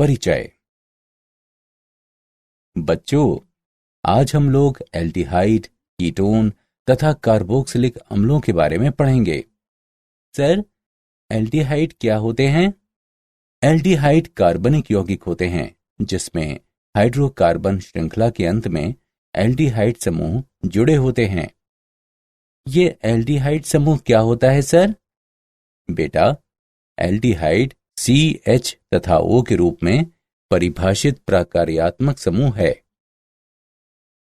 परिचय। बच्चों, आज हम लोग एल्डिहाइड, कीटोन तथा कार्बोक्सिलिक अम्लों के बारे में पढ़ेंगे। सर, एल्डिहाइड क्या होते हैं? एल्डिहाइड कार्बनिक यौगिक होते हैं जिसमें हाइड्रोकार्बन श्रृंखला के अंत में एल्डिहाइड समूह जुड़े होते हैं। ये एल्डिहाइड समूह क्या होता है सर? बेटा, एल्डिहाइड CH तथा O के रूप में परिभाषित प्रकार्यात्मक समूह है।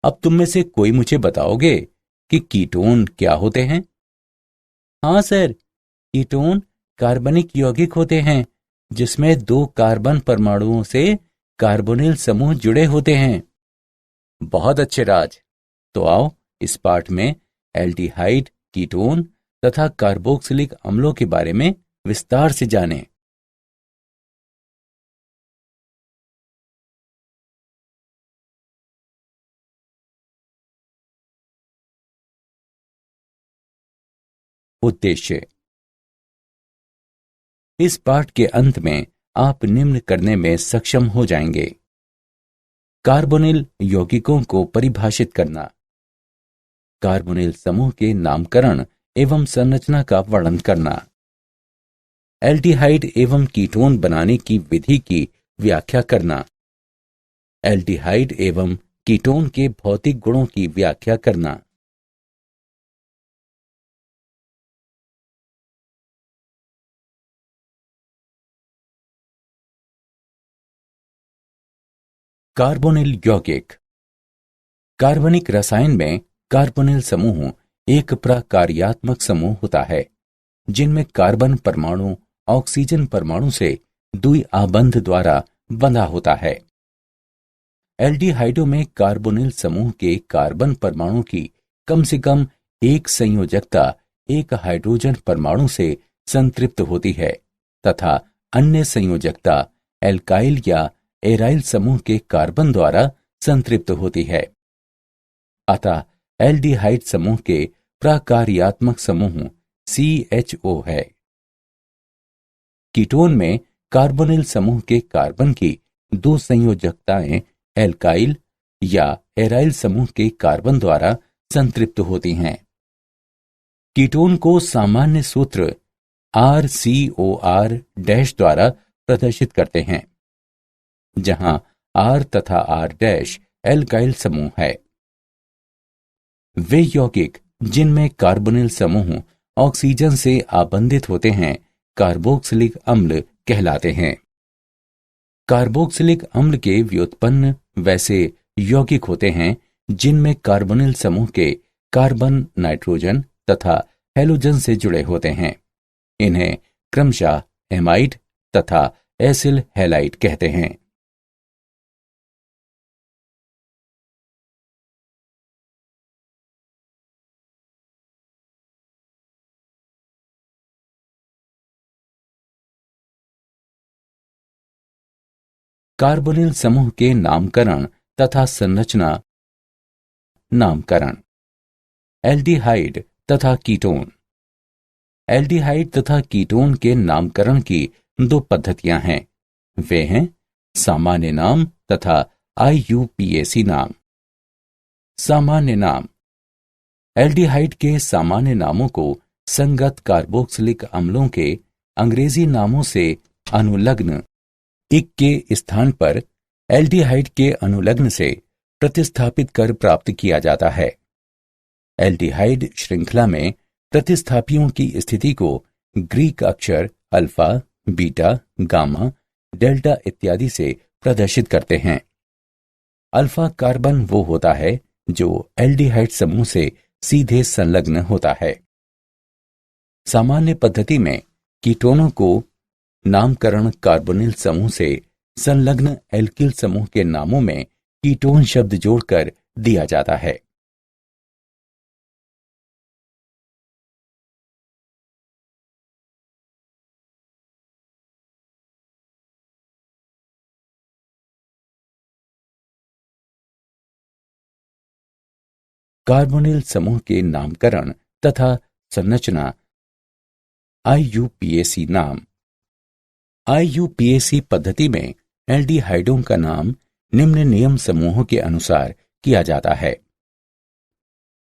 अब तुम में से कोई मुझे बताओगे कि कीटोन क्या होते हैं? हाँ सर, कीटोन कार्बनिक यौगिक होते हैं जिसमें 2 कार्बन परमाणुओं से कार्बोनिल समूह जुड़े होते हैं। बहुत अच्छे राज। तो आओ इस पाठ में एल्डिहाइड, कीटोन तथा कार्बोक्सिलिक अम्लों के बारे में विस्तार से जानें। उद्देश्य। इस पाठ के अंत में आप निम्न करने में सक्षम हो जाएंगे: कार्बोनिल यौगिकों को परिभाषित करना, कार्बोनिल समूह के नामकरण एवं संरचना का वर्णन करना, एल्डिहाइड एवं कीटोन बनाने की विधि की व्याख्या करना, एल्डिहाइड एवं कीटोन के भौतिक गुणों की व्याख्या करना। कार्बोनिल यौगिक। कार्बनिक रसायन में कार्बोनिल समूह एक प्रकार्यात्मक समूह होता है जिनमें कार्बन परमाणु ऑक्सीजन परमाणु से द्विआबंध द्वारा बंधा होता है। एल्डिहाइडों में कार्बोनिल समूह के कार्बन परमाणु की कम से कम एक संयोजकता एक हाइड्रोजन परमाणु से संतृप्त होती है तथा अन्य संयोजकता एल्काइल या एराइल समूह के कार्बन द्वारा संतृप्त होती है। अतः एल्डिहाइड समूह के प्रकार्यात्मक समूह CHO है। कीटोन में कार्बोनिल समूह के कार्बन की 2 संयोजकताएं एल्काइल या एराइल समूह के कार्बन द्वारा संतृप्त होती हैं। कीटोन को सामान्य सूत्र RCOR- द्वारा प्रदर्शित करते हैं, जहां R तथा R- एल्काइल समूह है। वे यौगिक जिनमें कार्बोनिल समूह ऑक्सीजन से आबंधित होते हैं कार्बोक्सिलिक अम्ल कहलाते हैं। कार्बोक्सिलिक अम्ल के व्युत्पन्न वैसे यौगिक होते हैं जिनमें कार्बोनिल समूह के कार्बन, नाइट्रोजन तथा हैलोजन से जुड़े होते हैं। इन्हें क्रमशः एमाइड तथा एसिल हैलाइड कहते हैं। कार्बोनिल समूह के नामकरण तथा संरचना। नामकरण। एल्डिहाइड तथा कीटोन। एल्डिहाइड तथा कीटोन के नामकरण की 2 पद्धतियां हैं। वे हैं सामान्य नाम तथा IUPAC नाम। सामान्य नाम। एल्डिहाइड के सामान्य नामों को संगत कार्बोक्सिलिक अम्लों के अंग्रेजी नामों से अनुलग्न इक के स्थान पर एल्डिहाइड के अनुलग्न से प्रतिस्थापित कर प्राप्त किया जाता है। एल्डिहाइड श्रृंखला में प्रतिस्थापियों की स्थिति को ग्रीक अक्षर अल्फा, बीटा, गामा, डेल्टा इत्यादि से प्रदर्शित करते हैं। अल्फा कार्बन वो होता है जो एल्डिहाइड समूह से सीधे संलग्न होता है। सामान्य पद्धति में कीटोनों को नामकरण कार्बोनिल समूह से संलग्न एल्किल समूह के नामों में कीटोन शब्द जोड़कर दिया जाता है। कार्बोनिल समूह के नामकरण तथा संरचना। IUPAC नाम। IUPAC पद्धति में एल्डिहाइडों का नाम निम्न नियम समूहों के अनुसार किया जाता है।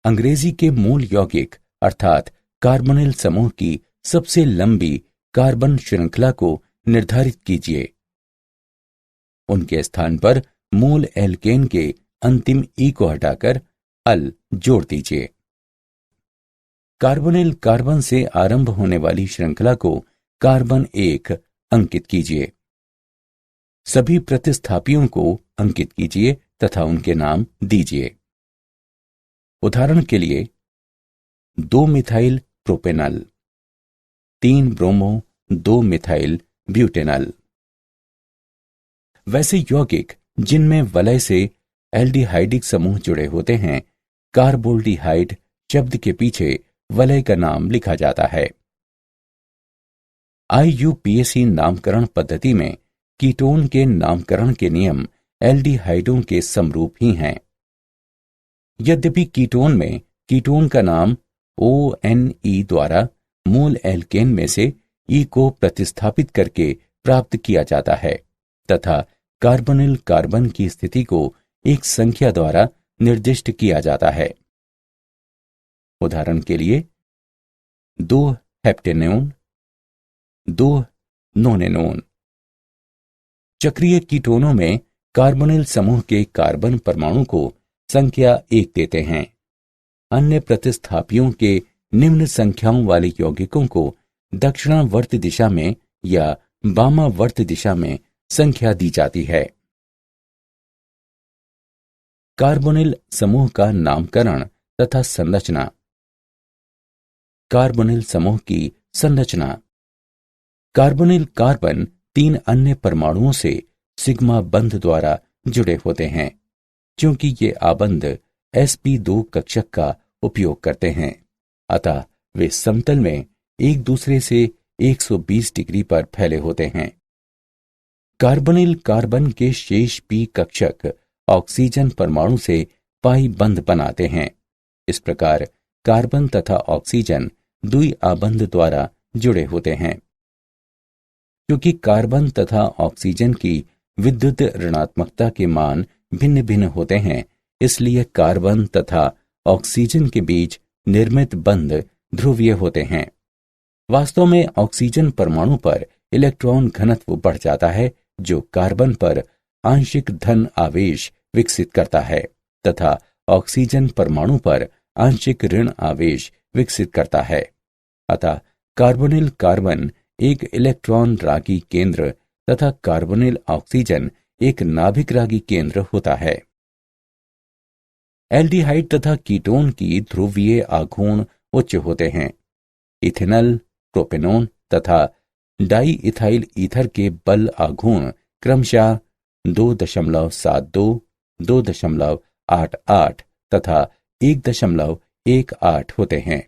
अंग्रेजी के मूल यौगिक अर्थात कार्बोनिल समूह की सबसे लंबी कार्बन श्रृंखला को निर्धारित कीजिए। उनके स्थान पर मूल एल्केन के अंतिम ई को हटाकर अल जोड़ दीजिए। कार्बोनिल कार्बन से आरंभ होने वाली श्रृंखला को कार्बन 1 अंकित कीजिए। सभी प्रतिस्थापियों को अंकित कीजिए तथा उनके नाम दीजिए। उदाहरण के लिए 2 methyl propanal, 3 bromo 2 methyl butanal. वैसे यौगिक जिनमें वलय से एल्डिहाइडिक समूह जुड़े होते हैं, कार्बोल्डिहाइड शब्द के पीछे वलय का नाम लिखा जाता है। IUPAC नामकरण पद्धति में कीटोन के नामकरण के नियम एल्डिहाइडों के समरूप ही हैं। यद्यपि कीटोन में कीटोन का नाम ONE द्वारा मूल एल्केन में से E को प्रतिस्थापित करके प्राप्त किया जाता है तथा कार्बोनिल कार्बन की स्थिति को एक संख्या द्वारा निर्दिष्ट किया जाता है। उदाहरण के लिए 2 हेप्टेनोन, 2 नोनेनोन। चक्रीय कीटोनों में कार्बोनिल समूह के कार्बन परमाणु को संख्या 1 देते हैं। अन्य प्रतिस्थापियों के निम्न संख्याओं वाले यौगिकों को दक्षिणावर्त दिशा में या वामावर्त दिशा में संख्या दी जाती है। कार्बोनिल समूह का नामकरण तथा संरचना। कार्बोनिल समूह की संरचना। कार्बोनिल कार्बन 3 अन्य परमाणुओं से सिग्मा बंध द्वारा जुड़े होते हैं। क्योंकि ये आबंध sp2 कक्षक का उपयोग करते हैं, अतः वे समतल में एक दूसरे से 120 डिग्री पर फैले होते हैं। कार्बोनिल कार्बन के शेष p कक्षक ऑक्सीजन परमाणु से पाई बंध बनाते हैं। इस प्रकार कार्बन तथा ऑक्सीजन द्वि आबंध द्वारा जुड़े होते हैं। क्योंकि कार्बन तथा ऑक्सीजन की विद्युत ऋणात्मकता के मान भिन्न भिन्न होते हैं, इसलिए कार्बन तथा ऑक्सीजन के बीच निर्मित बंध ध्रुवीय होते हैं। वास्तव में ऑक्सीजन परमाणु पर इलेक्ट्रॉन घनत्व बढ़ जाता है, जो कार्बन पर आंशिक धन आवेश विकसित करता है तथा ऑक्सीजन परमाणु पर आंशिक ऋण आवेश विकसित करता है। अतः कार्बोनिल कार्बन एक इलेक्ट्रॉन रागी केंद्र तथा कार्बोनिल ऑक्सीजन एक नाभिक रागी केंद्र होता है। एल्डिहाइड तथा कीटोन की ध्रुवीय आघूर्ण उच्च होते हैं। इथेनॉल, प्रोपेनोन तथा डाई इथाइल ईथर के बल आघूर्ण क्रमशः 2.72, 2.88 तथा 1.18 होते हैं।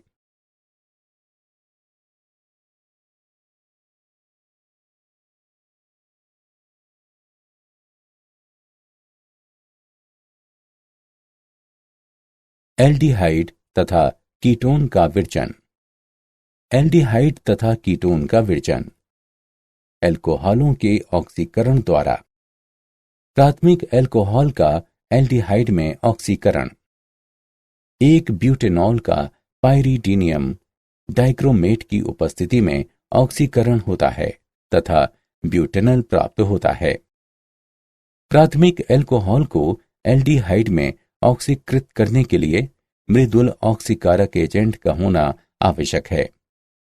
एल्डिहाइड तथा कीटोन का विरचन। एल्डिहाइड तथा कीटोन का विरचन एल्कोहलों के ऑक्सीकरण द्वारा। प्राथमिक एल्कोहल का एल्डिहाइड में ऑक्सीकरण। एक ब्यूटेनॉल का पाइरीडीनियम डाइक्रोमेट की उपस्थिति में ऑक्सीकरण होता है तथा ब्यूटेनल प्राप्त होता है। प्राथमिक एल्कोहल को एल्डिहाइड में ऑक्सीकृत करने के लिए मृदुल ऑक्सीकारक एजेंट का होना आवश्यक है,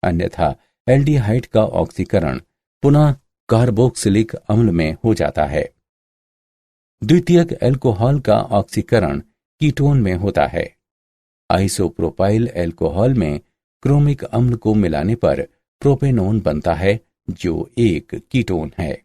अन्यथा एल्डिहाइड का ऑक्सीकरण पुनः कार्बोक्सिलिक अम्ल में हो जाता है। द्वितीयक एल्कोहल का ऑक्सीकरण कीटोन में होता है। आइसोप्रोपाइल एल्कोहल में क्रोमिक अम्ल को मिलाने पर प्रोपेनोन बनता है, जो एक कीटोन है।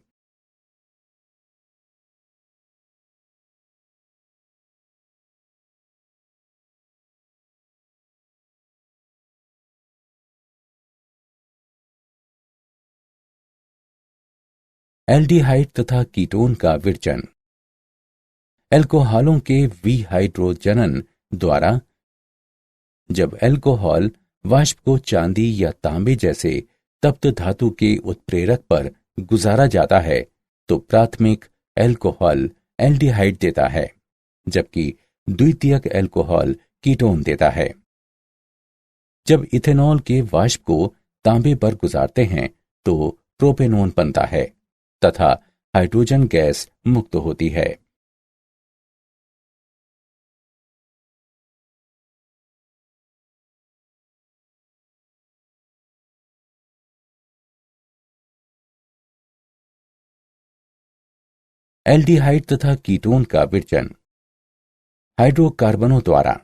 एल्डिहाइड तथा कीटोन का विरचन। एल्कोहलों के विहाइड्रोजनन द्वारा जब एल्कोहल वाष्प को चांदी या तांबे जैसे तप्त धातु के उत्प्रेरक पर गुजारा जाता है, तो प्राथमिक एल्कोहल एल्डिहाइड देता है, जबकि द्वितीयक एल्कोहल कीटोन देता है। जब इथेनॉल के वाष्प को तांबे पर गुजारते हैं तो प्रोपेनोन बनता है तथा हाइड्रोजन गैस मुक्त होती है। एल्डिहाइड तथा कीटोन का विरचन हाइड्रोकार्बनों द्वारा,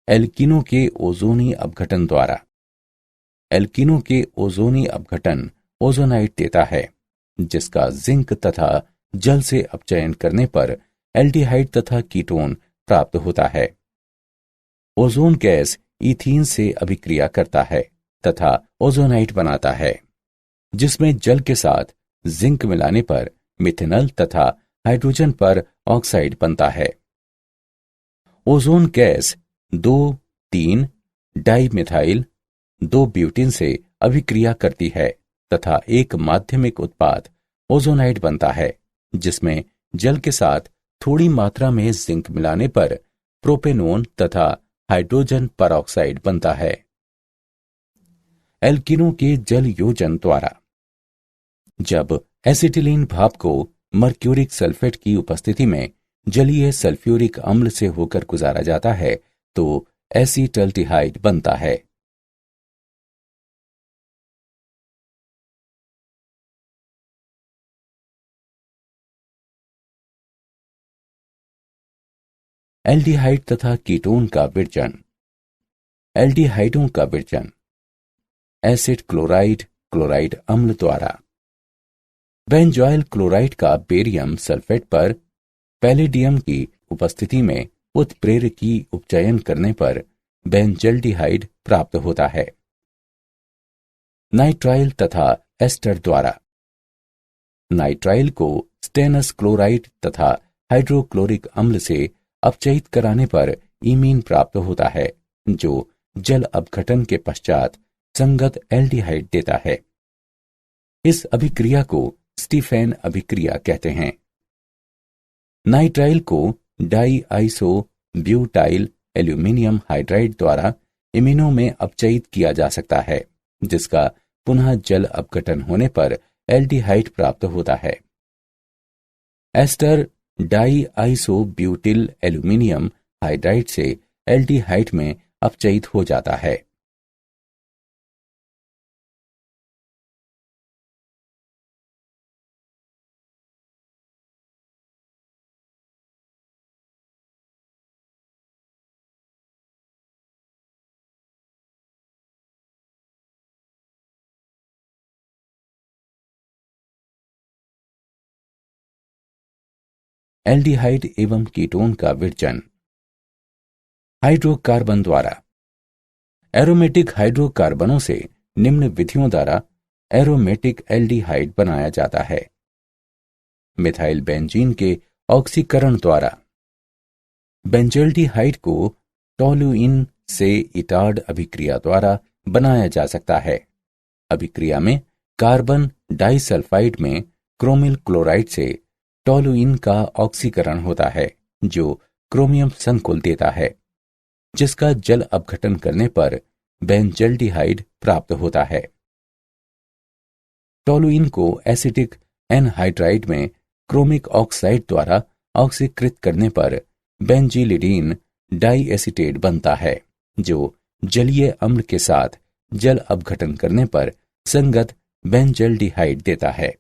एल्कीनों के ओजोनी अपघटन द्वारा। एल्कीनों के ओजोनी अपघटन ओजोनाइट देता है, जिसका जिंक तथा जल से अपचयन करने पर एल्डिहाइड तथा कीटोन प्राप्त होता है। ओजोन गैस ईथीन से अभिक्रिया करता है तथा ओजोनाइट बनाता है, जिसमें जल के साथ जिंक मिलाने पर मिथेनल तथा हाइड्रोजन पर ऑक्साइड बनता है। ओजोन गैस 2,3 डाइमिथाइल 2 ब्यूटीन से अभिक्रिया करती है तथा एक माध्यमिक उत्पाद ओजोनाइट बनता है, जिसमें जल के साथ थोड़ी मात्रा में जिंक मिलाने पर प्रोपेनोन तथा हाइड्रोजन परऑक्साइड बनता है। एल्कीनों के जल योजन द्वारा, जब एसिटिलीन भाप को मर्क्यूरिक सल्फेट की उपस्थिति में जलीय सल्फ्यूरिक अम्ल से होकर गुजारा जाता है तो एसीटल्डिहाइड बनता है। एल्डिहाइड तथा कीटोन का विरचन। एल्डिहाइडों का विरचन एसिड क्लोराइड क्लोराइड अम्ल द्वारा। बेंजॉइल क्लोराइड का बेरियम सल्फेट पर पैलेडियम की उपस्थिति में उत्प्रेरकी उपचयन करने पर बेंजल्डिहाइड प्राप्त होता है। नाइट्राइल तथा एस्टर द्वारा। नाइट्राइल को स्टेनस क्लोराइड तथा हाइड्रोक्लोरिक अम्ल से अपचयित कराने पर इमीन प्राप्त होता है, जो जल अपघटन के पश्चात संगत एल्डिहाइड देता है। इस अभिक्रिया को स्टीफेन अभिक्रिया कहते हैं। नाइट्राइल को diisobutyl aluminium hydride द्वारा इमिनो में अपचयित किया जा सकता है, जिसका पुनः जल अपघटन होने पर एल्डिहाइड प्राप्त होता है। Ester diisobutyl aluminium hydride से एल्डिहाइड में अपचयित हो जाता है। एल्डिहाइड एवं कीटोन का विरचन हाइड्रोकार्बन द्वारा। एरोमेटिक हाइड्रोकार्बनों से निम्न विधियों द्वारा एरोमेटिक एल्डिहाइड बनाया जाता है। मिथाइल बेंजीन के ऑक्सीकरण द्वारा। बेंजल्डिहाइड को टोलुइन से इटार्ड अभिक्रिया द्वारा बनाया जा सकता है। अभिक्रिया में कार्बन डाइसल्फाइड में क्रोमिल क्लोराइड से टोलुइन का ऑक्सीकरण होता है, जो क्रोमियम संकुल देता है, जिसका जल अपघटन करने पर बेंजल्डिहाइड प्राप्त होता है। टोलुइन को एसिटिक एनहाइड्राइड में क्रोमिक ऑक्साइड द्वारा ऑक्सीकृत करने पर बेंजीलिडीन डाइएसिटेट बनता है, जो जलीय अम्ल के साथ जल अपघटन करने पर संगत बेंजल्डिहाइड देता है।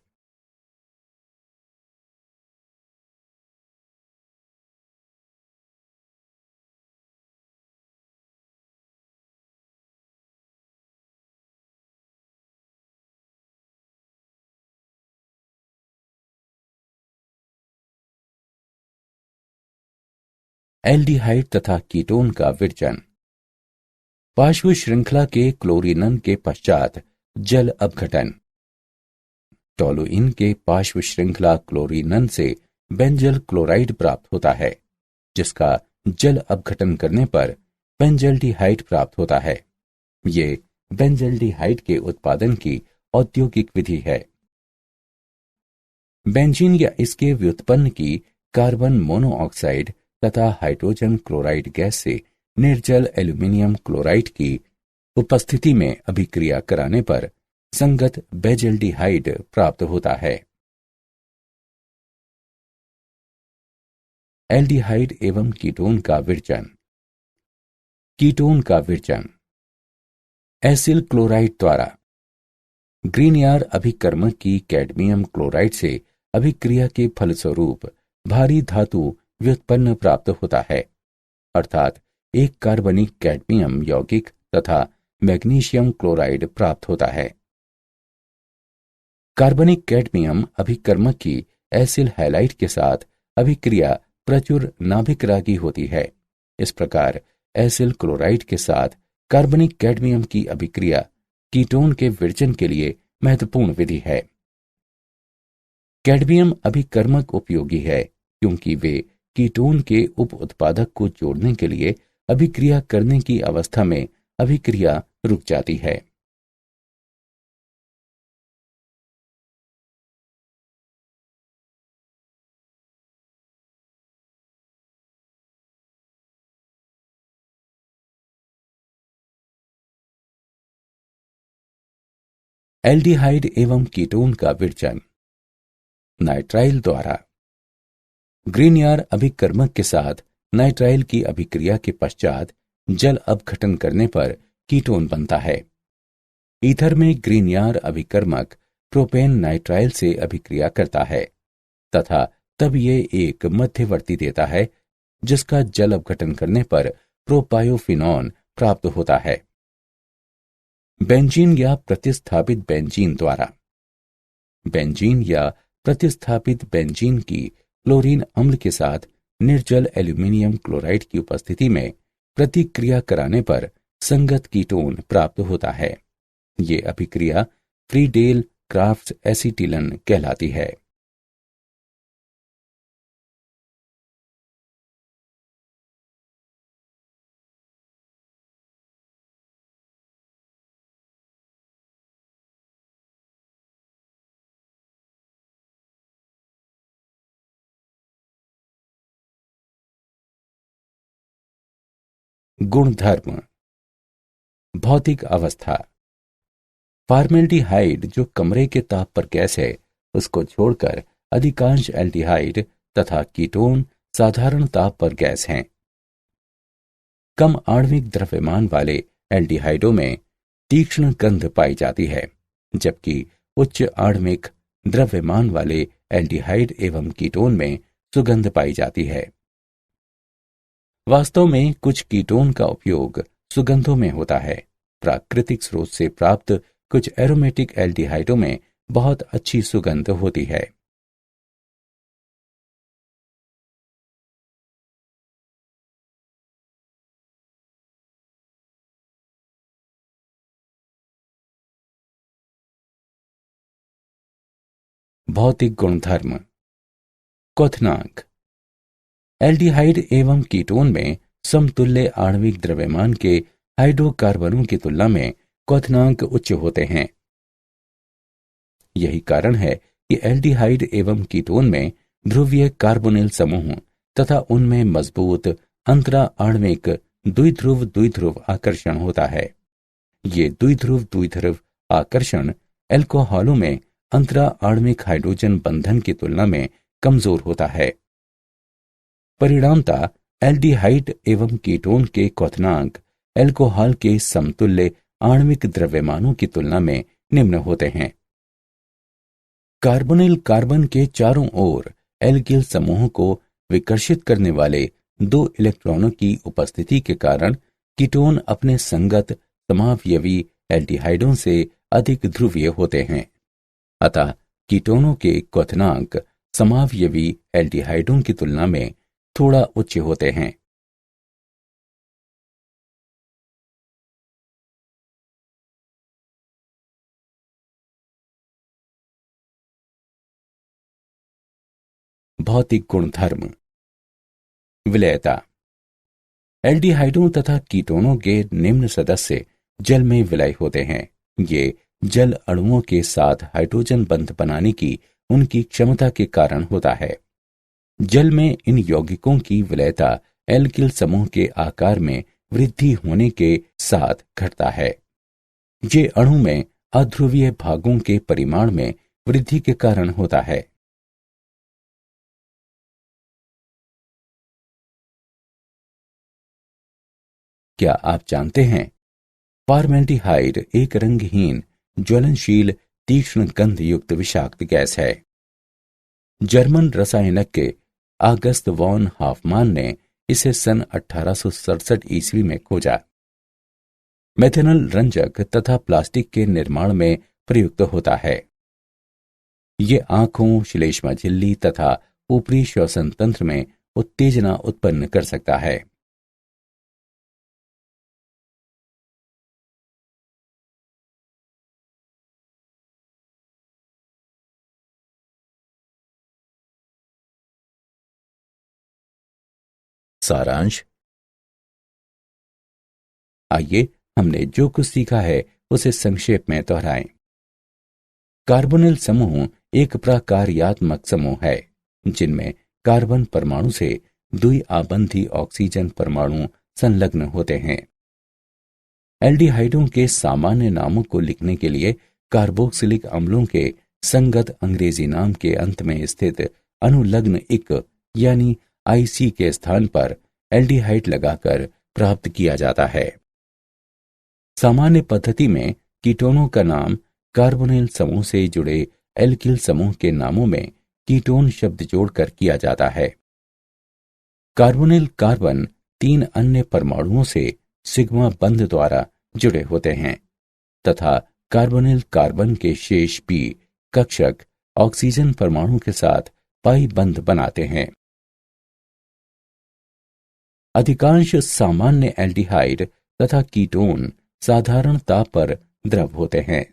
एल्डिहाइड तथा कीटोन का विरचन पार्श्व श्रृंखला के क्लोरीनन के पश्चात जल अपघटन। टोलुइन के पार्श्व श्रृंखला क्लोरीनन से बेंजल क्लोराइड प्राप्त होता है, जिसका जल अपघटन करने पर बेंजल्डिहाइड प्राप्त होता है। ये बेंजल्डिहाइड के उत्पादन की औद्योगिक विधि है। बेंजीन या इसके व्युत्पन्न की कार्बन मोनोऑक्साइड तथा हाइड्रोजन क्लोराइड गैस से निर्जल एल्यूमिनियम क्लोराइड की उपस्थिति में अभिक्रिया कराने पर संगत बेजल्डिहाइड प्राप्त होता है। एल्डिहाइड एवं कीटोन का विरजन। कीटोन का विरजन एसिल क्लोराइड द्वारा ग्रीनयार अभिकर्मक की कैडमियम क्लोराइड से अभिक्रिया के फलस्वरूप भारी धातु व्युत्पन्न प्राप्त होता है, अर्थात एक कार्बनिक कैडमियम यौगिक तथा मैग्नीशियम क्लोराइड प्राप्त होता है। कार्बनिक कैडमियम अभिकर्मक की एसिल हैलाइड के साथ अभिक्रिया प्रचुर नाभिकरागी होती है। इस प्रकार एसिल क्लोराइड के साथ कार्बनिक कैडमियम की अभिक्रिया कीटोन के विरजन के लिए महत्वपूर्ण विधि है। कैडमियम अभिकर्मक उपयोगी है क्योंकि वे कीटोन के उप उत्पादक को जोड़ने के लिए अभिक्रिया करने की अवस्था में अभिक्रिया रुक जाती है। एल्डिहाइड एवं कीटोन का विरजन नाइट्राइल द्वारा ग्रीनयार अभिकर्मक के साथ नाइट्राइल की अभिक्रिया के पश्चात जल अपघटन करने पर कीटोन बनता है। ईथर में ग्रीनयार अभिकर्मक प्रोपेन नाइट्राइल से अभिक्रिया करता है तथा तब ये एक मध्यवर्ती देता है जिसका जल अपघटन करने पर प्रोपायोफिनॉन प्राप्त होता है। बेंजीन या प्रतिस्थापित बेंजीन द्वारा बेंजीन या प्रतिस्थापित बेंजीन की क्लोरीन अम्ल के साथ निर्जल एल्यूमिनियम क्लोराइड की उपस्थिति में प्रतिक्रिया कराने पर संगत कीटोन प्राप्त होता है। ये अभिक्रिया फ्रीडेल क्राफ्ट एसीटिलन कहलाती है। गुणधर्म। भौतिक अवस्था। फॉर्मेल्डिहाइड जो कमरे के ताप पर गैस है उसको छोड़कर अधिकांश एल्डिहाइड तथा कीटोन साधारण ताप पर गैस हैं। कम आणविक द्रव्यमान वाले एल्डिहाइडों में तीक्ष्ण गंध पाई जाती है, जबकि उच्च आणविक द्रव्यमान वाले एल्डिहाइड एवं कीटोन में सुगंध पाई जाती है। वास्तव में कुछ कीटोन का उपयोग सुगंधों में होता है। प्राकृतिक स्रोत से प्राप्त कुछ एरोमेटिक एल्डिहाइडों में बहुत अच्छी सुगंध होती है। भौतिक गुणधर्म। क्वथनांक। एल्डिहाइड एवं कीटोन में समतुल्य आणविक द्रव्यमान के हाइड्रोकार्बनों की तुलना में क्वथनांक उच्च होते हैं। यही कारण है कि एल्डिहाइड एवं कीटोन में ध्रुवीय कार्बोनिल समूह तथा उनमें मजबूत अंतरा आणविक द्विध्रुव आकर्षण होता है। ये द्विध्रुव आकर्षण एल्कोहलों में अंतरा आणविक हाइड्रोजन बंधन की तुलना में कमजोर होता है। परिणामतः एल्डिहाइड एवं कीटोन के क्वथनांक एल्कोहल के समतुल्य आणविक द्रव्यमानों की तुलना में निम्न होते हैं। कार्बोनिल कार्बन के चारों ओर एल्किल समूह को विकर्षित करने वाले 2 इलेक्ट्रॉनों की उपस्थिति के कारण कीटोन अपने संगत समावयवी एल्डिहाइडों से अधिक ध्रुवीय होते हैं। अतः कीटोनों के क्वथनांक समावयवी एल्डिहाइडों की तुलना में थोड़ा उच्च होते हैं। भौतिक गुणधर्म। विलयता। एल्डिहाइडों तथा कीटोनों के निम्न सदस्य जल में विलय होते हैं। ये जल अणुओं के साथ हाइड्रोजन बंध बनाने की उनकी क्षमता के कारण होता है। जल में इन यौगिकों की विलयता एल्किल समूह के आकार में वृद्धि होने के साथ घटता है। ये अणु में अध्रुवीय भागों के परिमाण में वृद्धि के कारण होता है। क्या आप जानते हैं, फॉर्मेल्डिहाइड एक रंगहीन, ज्वलनशील, तीक्ष्ण गंध युक्त विषाक्त गैस है। जर्मन रसायनज्ञ आगस्त वॉन हाफमान ने इसे सन 1867 ईस्वी में खोजा। मेथेनॉल रंजक तथा प्लास्टिक के निर्माण में प्रयुक्त होता है। ये आंखों, श्लेष्मा झिल्ली तथा ऊपरी श्वसन तंत्र में उत्तेजना उत्पन्न कर सकता है। सारांश। आइए हमने जो कुछ सीखा है उसे संक्षेप में दोहराएं। कार्बोनिल समूह एक प्रकार्यात्मक समूह है जिनमें कार्बन परमाणु से द्विआबंधी ऑक्सीजन परमाणु संलग्न होते हैं। एल्डिहाइडों के सामान्य नामों को लिखने के लिए कार्बोक्सिलिक अम्लों के संगत अंग्रेजी नाम के अंत में स्थित अनुलग्न इक यानी आईसी के स्थान पर एल्डिहाइड लगाकर प्राप्त किया जाता है। सामान्य पद्धति में कीटोनों का नाम कार्बोनिल समूह से जुड़े एल्किल समूह के नामों में कीटोन शब्द जोड़कर किया जाता है। कार्बोनिल कार्बन 3 अन्य परमाणुओं से सिग्मा बंध द्वारा जुड़े होते हैं तथा कार्बोनिल कार्बन के शेष पी कक्षक ऑक्सीजन परमाणु के साथ पाई बंध बनाते हैं। अधिकांश सामान्य एल्डिहाइड तथा कीटोन साधारण ताप पर द्रव होते हैं।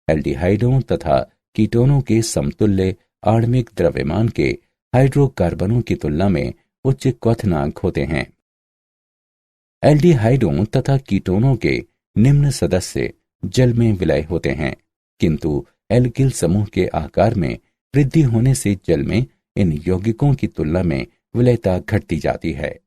एल्डिहाइडों तथा कीटोनों के समतुल्य आणविक द्रव्यमान के हाइड्रोकार्बनों की तुलना में उच्च क्वथनांक होते हैं। एल्डिहाइडों तथा कीटोनों के निम्न सदस्य जल में विलय होते हैं, किंतु एल्किल समूह के आकार में वृद्धि होने से जल में इन यौगिकों की तुलना में विलयता घटती जाती है।